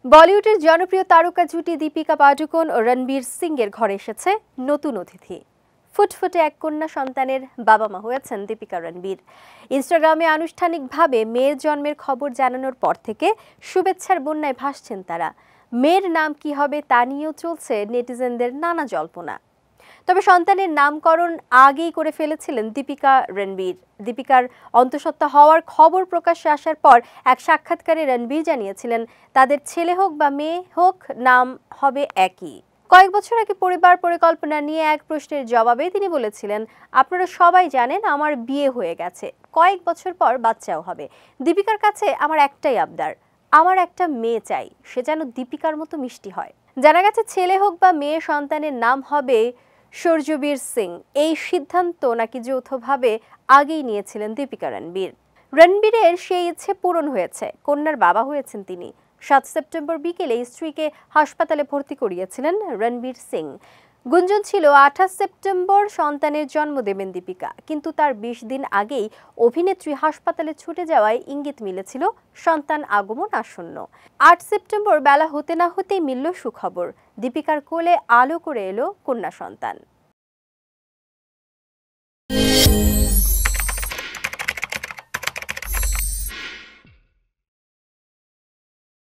বলিউডের জনপ্রিয় তারকা জুটি দীপিকা পাডুকোন ও রণবীর সিং এর ঘরে এসেছে নতুন অতিথি। ফুটফুটে এক কন্যা সন্তানের বাবা মা হয়েছেন দীপিকা রণবীর। ইনস্টাগ্রামে আনুষ্ঠানিকভাবে মেয়ের জন্মের খবর জানানোর পর থেকে শুভেচ্ছার বন্যায় ভাসছেন তারা। মেয়ের নাম কি হবে তা নিয়েও চলছে নেটিজেনদের নানা জল্পনা। তবে সন্তানের নামকরণ আগেই করে ফেলেছিলেন দীপিকা রণবীর। দীপিকার অন্তঃসত্ত্বা হওয়ার খবর প্রকাশ্যে আসার পর এক সাক্ষাৎকারে রণবীর জানিয়েছিলেন, তাদের ছেলে হোক বা মেয়ে হোক নাম হবে একই। কয়েক বছর আগে পরিবার পরিকল্পনা নিয়ে এক প্রশ্নের জবাবে তিনি বলেছিলেন, আপনারা সবাই জানেন আমার বিয়ে হয়ে গেছে, কয়েক বছর পর বাচ্চাও হবে। দীপিকার কাছে আমার একটাই আবদার, আমার একটা মেয়ে চাই, সে যেন দীপিকার মতো মিষ্টি হয়। জানা গেছে ছেলে হোক বা মেয়ে সন্তানের নাম হবে সূর্যবীর সিং। এই সিদ্ধান্ত নাকি যৌথভাবে আগেই নিয়েছিলেন দীপিকা রণবীর। রণবীরের সেই ইচ্ছে পূরণ হয়েছে, কন্যার বাবা হয়েছেন তিনি। 7 সেপ্টেম্বর বিকেলে স্ত্রীকে হাসপাতালে ভর্তি করিয়েছিলেন রণবীর সিং। গুঞ্জন ছিল 28 সেপ্টেম্বর সন্তানের জন্ম দেবেন দীপিকা, কিন্তু তার 20 দিন আগেই অভিনেত্রী হাসপাতালে ছুটে যাওয়ায় ইঙ্গিত মিলেছিল সন্তান আগমন আসন্ন। 8 সেপ্টেম্বর বেলা হতে না হতেই মিলল সুখবর, দীপিকার কোলে আলো করে এলো কন্যা সন্তান।